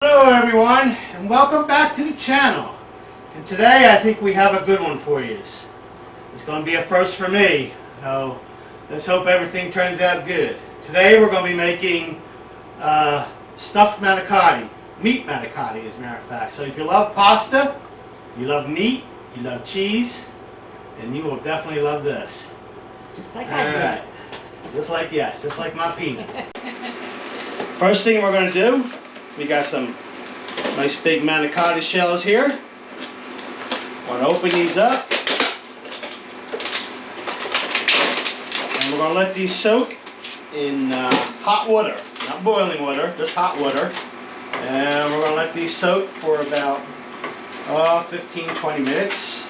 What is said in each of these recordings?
Hello everyone, and welcome back to the channel. And today I think we have a good one for you. It's going to be a first for me, so let's hope everything turns out good. Today we're going to be making stuffed manicotti, meat manicotti as a matter of fact. So if you love pasta, you love meat, you love cheese, then you will definitely love this. Just like I did. Alright, just like my peanut. First thing we're going to do, we got some nice big manicotti shells here. Want to open these up. And we're going to let these soak in hot water. Not boiling water, just hot water. And we're going to let these soak for about 15-20 minutes.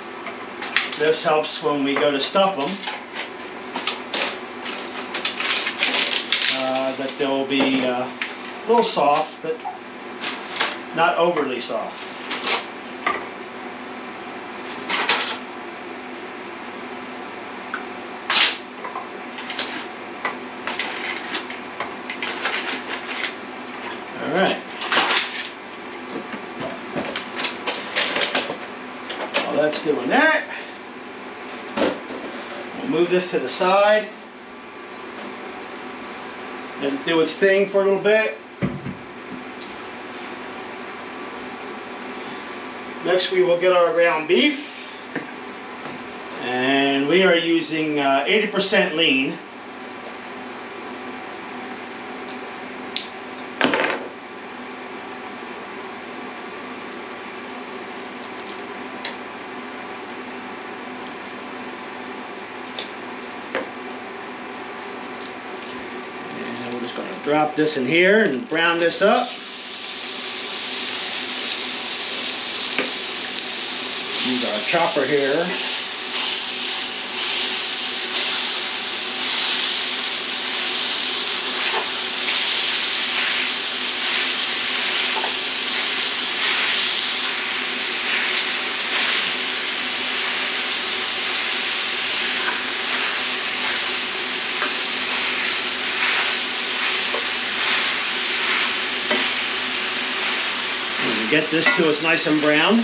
This helps when we go to stuff them. That they'll be a little soft, but not overly soft. All right. While that's doing that, we'll move this to the side. Let it do its thing for a little bit. Next we will get our ground beef. And we are using 80% lean. Drop this in here and brown this up. Use our chopper here. Get this till it's nice and brown.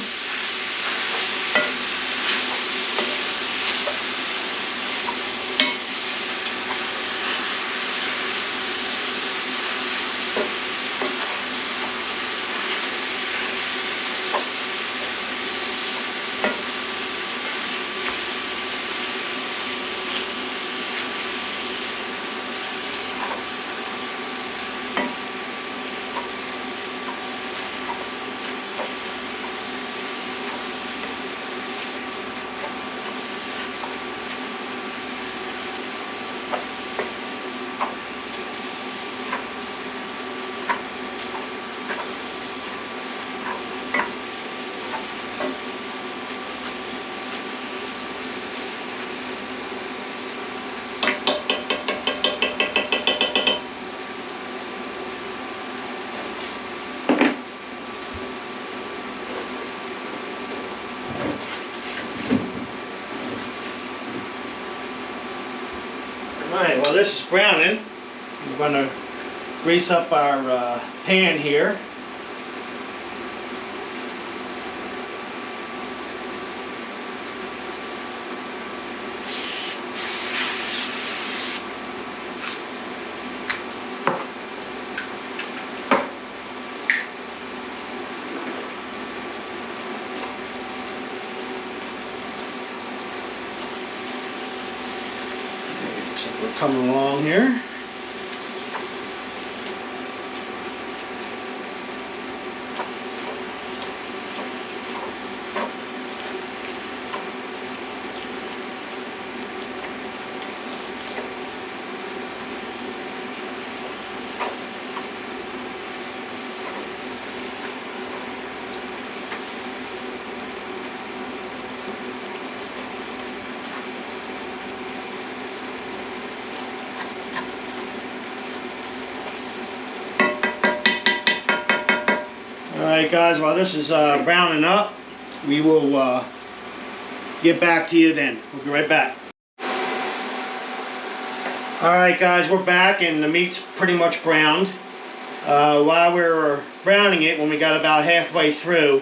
Alright, while this is browning, we're going to grease up our pan here. So we're coming along here. Alright guys, while this is browning up, we will get back to you then. We'll be right back. Alright guys, we're back and the meat's pretty much browned. While we were browning it, when we got about halfway through,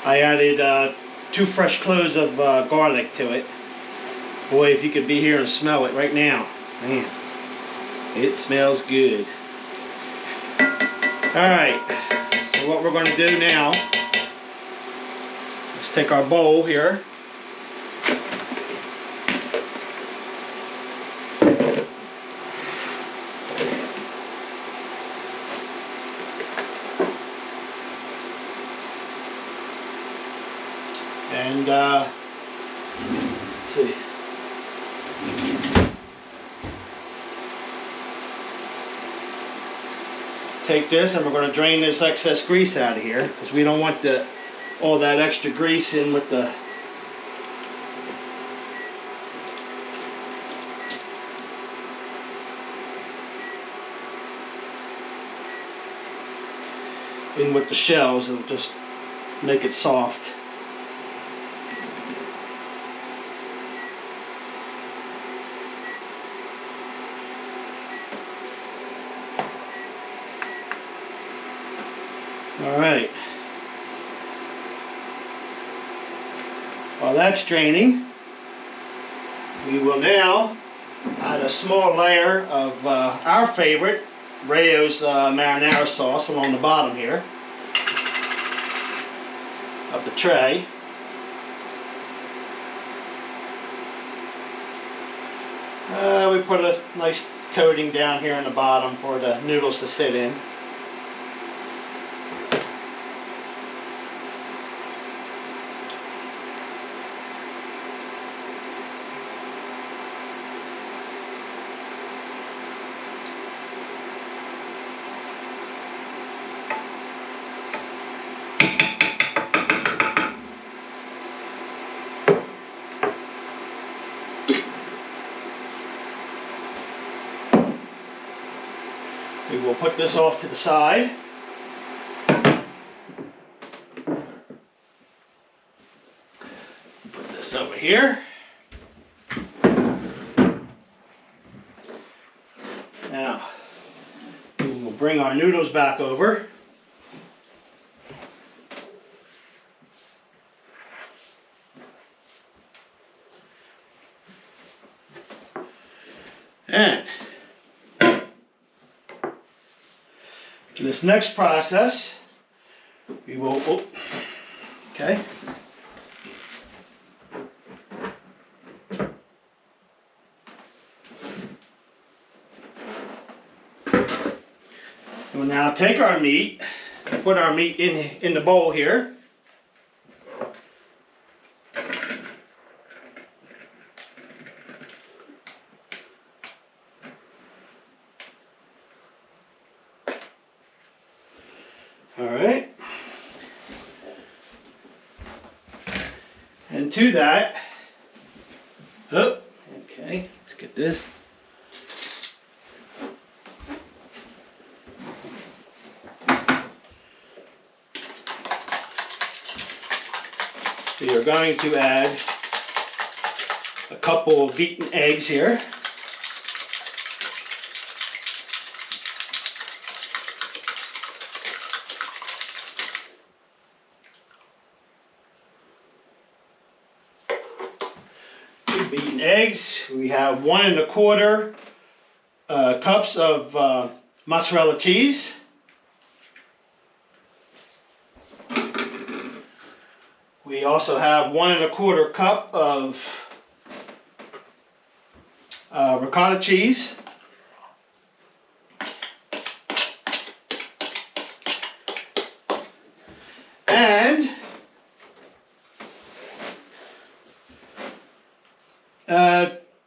I added 2 fresh cloves of garlic to it. Boy, if you could be here and smell it right now. Man, it smells good. Alright, so what we're going to do now, let's take our bowl here. And let's see. Take this and we're going to drain this excess grease out of here because we don't want all that extra grease in with the shells. It'll just make it soft. Alright, while that's draining, we will now add a small layer of our favorite, Rayo's marinara sauce along the bottom here of the tray. We put a nice coating down here in the bottom for the noodles to sit in. We will put this off to the side. Put this over here. Now, we will bring our noodles back over. And for this next process, we will, okay. We'll now take our meat, put our meat in the bowl here. All right. And to that, okay, let's get this. We are going to add a couple of beaten eggs here. Beaten eggs. We have 1 1/4 cups of mozzarella cheese. We also have 1 1/4 cup of ricotta cheese. And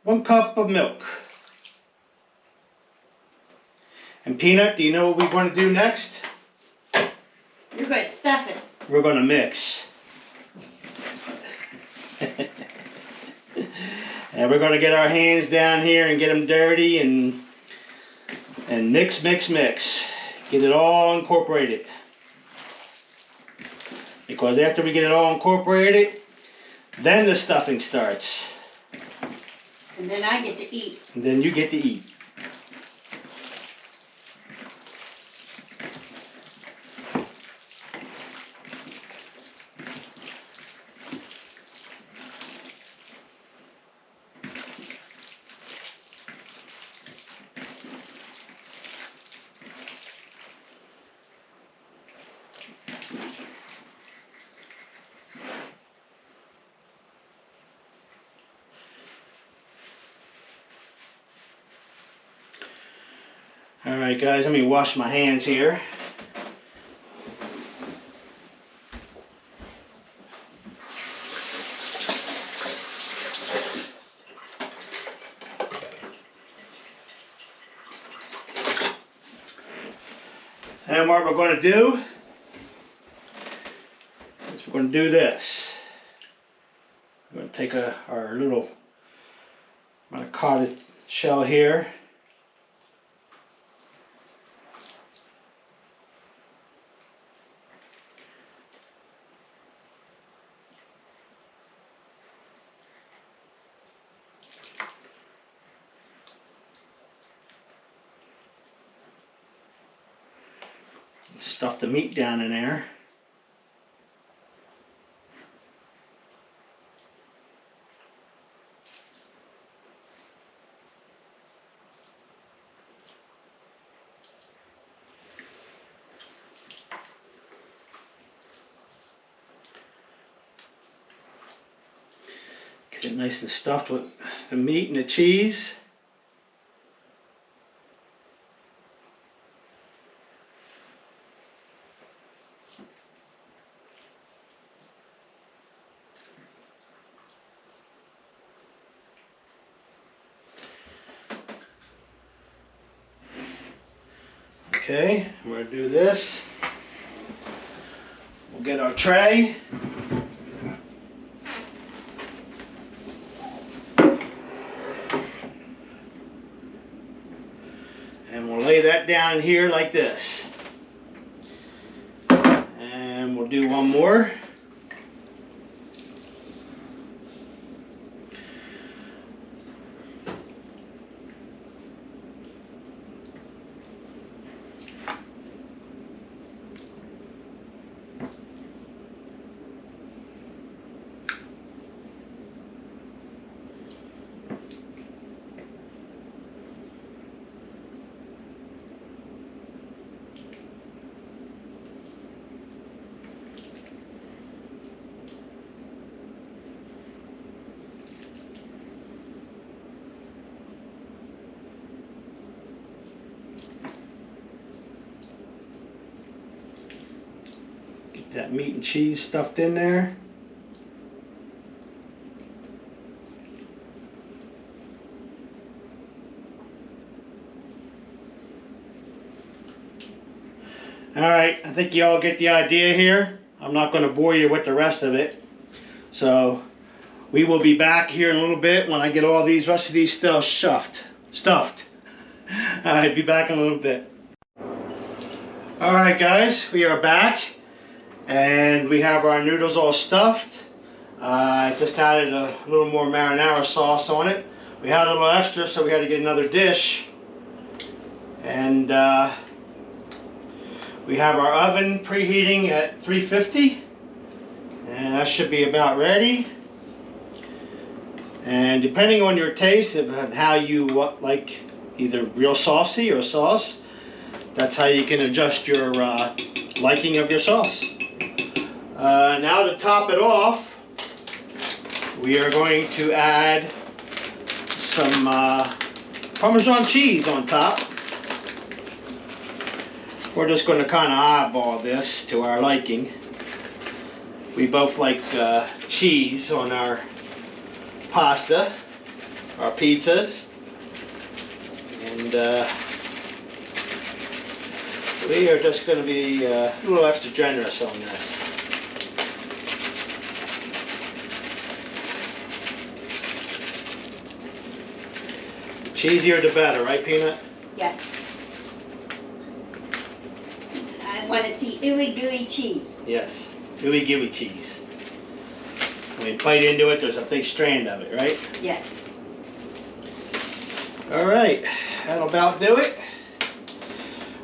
1 cup of milk. And Peanut, do you know what we want to do next? You're going to stuff it. We're going to mix. And we're going to get our hands down here and get them dirty and mix, mix, mix. Get it all incorporated. Because after we get it all incorporated, then the stuffing starts. And then I get to eat. And then you get to eat. Alright guys, let me wash my hands here. And what we're going to do is we're going to do this. We're going to take our little Manicotti shell here. Stuff the meat down in there. Get it nice and stuffed with the meat and the cheese. Okay, we're going to do this. We'll get our tray. And we'll lay that down here like this. And we'll do one more. That meat and cheese stuffed in there. Alright, I think you all get the idea here. I'm not going to bore you with the rest of it. So we will be back here in a little bit when I get all these rest of these still stuffed. Alright, be back in a little bit. Alright guys, we are back. And we have our noodles all stuffed. I just added a little more marinara sauce on it. We had a little extra, so we had to get another dish. And we have our oven preheating at 350. And that should be about ready. And depending on your taste and how you like either real saucy or sauce, that's how you can adjust your liking of your sauce. Now to top it off, we are going to add some Parmesan cheese on top. We're just going to kind of eyeball this to our liking. We both like cheese on our pasta, our pizzas, and we are just going to be a little extra generous on this. Cheesier the better, right, Peanut? Yes. I want to see ooey gooey cheese. Yes, ooey gooey cheese. When you bite into it, there's a big strand of it, right? Yes. Alright, that'll about do it.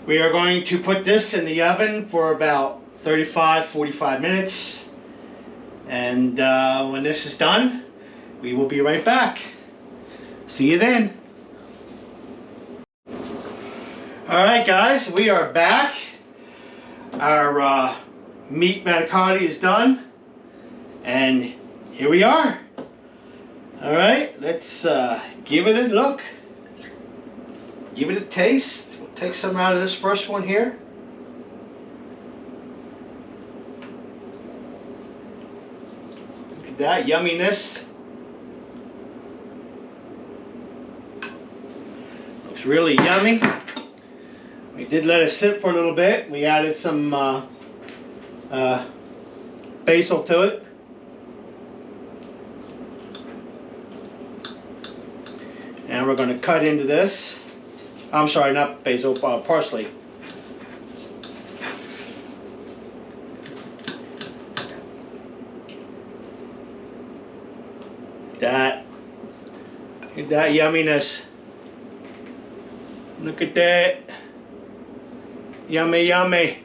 We are going to put this in the oven for about 35-45 minutes. And when this is done, we will be right back. See you then. Alright guys, we are back. Our meat manicotti is done. And here we are. Alright, let's give it a look. Give it a taste. We'll take some out of this first one here. Look at that yumminess. Looks really yummy. We did let it sit for a little bit. We added some basil to it. And we're going to cut into this. I'm sorry, not basil, parsley. That yumminess. Look at that. Yummy, yummy.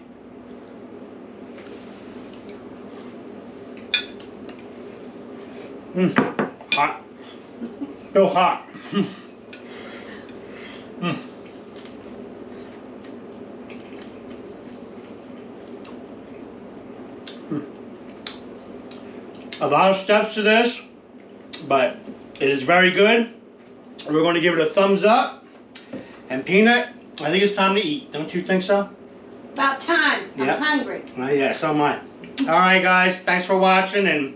Hot. Still hot. A lot of steps to this, but it is very good. We're going to give it a thumbs up. And Peanut, I think it's time to eat. Don't you think so? About time. Yep. I'm hungry. Yeah, so am I. All right, guys. Thanks for watching, and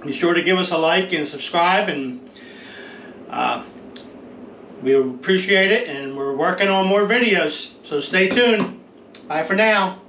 be sure to give us a like and subscribe, and we appreciate it. And we're working on more videos, so stay tuned. Bye for now.